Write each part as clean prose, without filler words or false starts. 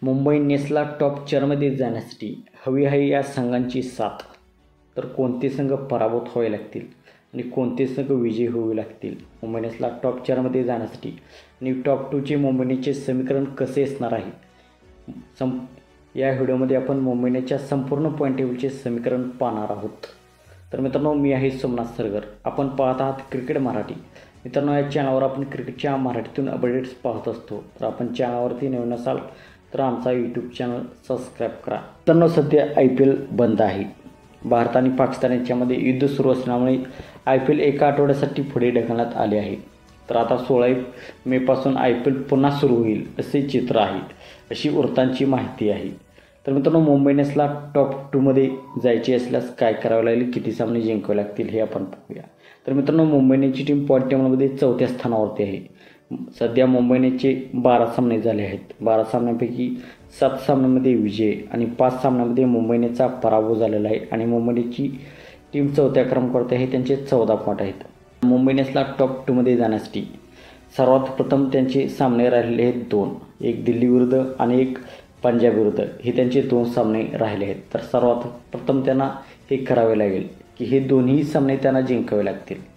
Mumbai इंडियन्सला top 4मध्ये जाण्यासाठी हवी आहे या संघांची साथ. तर कोणते संघ पराभूत व्हावे लागतील आणि कोणते संघ विजयी होऊ लागतील मुंबई इंडियन्सला टॉप 4मध्ये जाण्यासाठी आणि टॉप 2चे मुंबई इंडियन्सचे समीकरण कसे असणार आहे. या व्हिडिओमध्ये आपण मुंबई इंडियन्सच्या संपूर्ण पॉईंट टेबलचे समीकरण पाहणार आहोत. तर मित्रांनो, मी आहे सोमनाथ सरगर. आपण पाहत आहात क्रिकेट मराठी. मित्रांनो, या चॅनलवर आपण क्रिकेटच्या मराठीतून अपडेट्स पाहत असतो. तर आपण चॅनलवरती नवीन असाल तर आमचा यूट्यूब चॅनल सबस्क्राईब करा. मित्रांनो, सध्या IPL बंद आहे. भारत आणि पाकिस्तान यांच्यामध्ये युद्ध सुरू असल्यामुळे IPL एका आठवड्यासाठी पुढे ढकलण्यात आले आहे. तर आता 16 मेपासून IPL पुन्हा सुरू होईल असे चित्र आहे, अशी वृत्तांची माहिती आहे. तर मित्रांनो, मुंबई इंडियन्सला टॉप 2मध्ये जायचे असल्यास काय करावे लागेल, किती सामने जिंकावे लागतील हे आपण पाहूया. तर मित्रांनो, मुंबई इंडियन्सची टीम पॉईंट टेबलमध्ये 4थ्या स्थानावरती आहे. सध्या मुंबई इंडियन्सचे 12 सामने झाले आहेत. 12 सामन्यांपैकी 7 सामन्यांमध्ये विजय आणि 5 सामन्यांमध्ये मुंबई इंडियन्सचा पराभव झालेला आहे आणि मुंबई इंडियन्सची टीम 4थ्या क्रमांकावरती आहे. त्यांचे 14 पॉईंट आहेत. मुंबई इंडियन्सला टॉप 2मध्ये जाण्यासाठी सर्वात प्रथम त्यांचे सामने राहिलेले आहेत 2. एक दिल्ली विरुद्ध आणि एक पंजाब विरुद्ध. हे त्यांचे 2 सामने राहिले आहेत. तर सर्वात प्रथम त्यांना हे करावे लागेल की हे दोन्ही सामने त्यांना जिंकावे लागतील.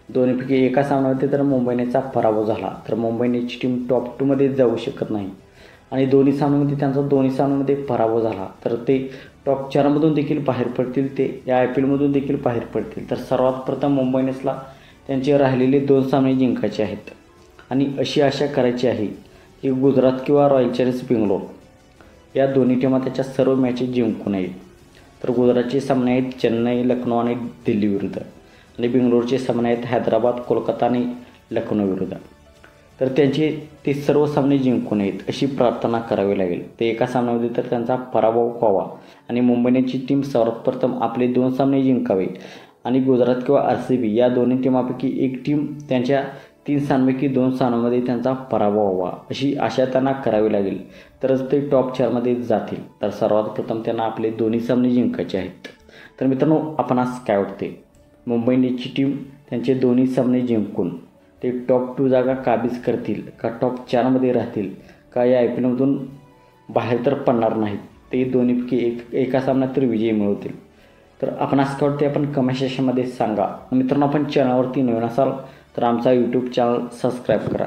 दोन्हीपैकी एका सामन्यामध्ये तर मुंबई इंडियन्सचा पराभव झाला तर मुंबई इंडियन्सची टीम टॉप 2मध्ये जाऊ शकत नाही आणि दोन्ही सामन्यामध्ये पराभव झाला तर ते टॉप 4मधून देखील बाहेर पडतील. ते या IPLमधून देखील बाहेर पडतील. तर सर्वात प्रथम मुंबई इंडियन्सला त्यांचे राहिलेले 2 सामने जिंकायचे आहेत आणि अशी आशा करायची आहे की गुजरात किंवा रॉयल चॅलेंजर्स बेंगलोर या दोन्ही टीमा त्याच्या सर्व मॅचेस जिंकू नयेत. तर गुजरातचे सामने आहेत चेन्नई, लखनौ आणि दिल्ली विरुद्ध आणि बेंगलोरचे सामने आहेत हैदराबाद, कोलकाता आणि लखनौ विरुद्ध. तर त्यांचे ते सर्व सामने जिंकू नयेत अशी प्रार्थना करावी लागेल. ते एका सामन्यामध्ये तर त्यांचा पराभव व्हावा आणि मुंबई इंडियन्सची टीम सर्वात प्रथम आपले 2 सामने जिंकावे आणि गुजरात किंवा RCB या दोन्ही टीमापैकी एक टीम त्यांच्या 3 सामन्यांपैकी 2 सामन्यांमध्ये त्यांचा पराभव व्हावा अशी आशा त्यांना करावी लागेल. तरच ते टॉप 4मध्ये जातील. तर सर्वात प्रथम त्यांना आपले दोन्ही सामने जिंकायचे आहेत. तर मित्रांनो, आपणास काय वाटते, मुंबई इंडियन्सची टीम त्यांचे दोन्ही सामने जिंकून ते टॉप 2 जागा काबीज करतील का टॉप 4मध्ये राहतील का या IPLमधून बाहेर तर पडणार नाहीत, ते दोन्हीपैकी एका सामन्यात तर विजयी मिळवतील. तर आपणास काय वाटते आपण कमेंट सेक्शनमध्ये सांगा. मित्रांनो, आपण चॅनलवरती नवीन असाल तर आमचा यूट्यूब चॅनल सबस्क्राईब करा.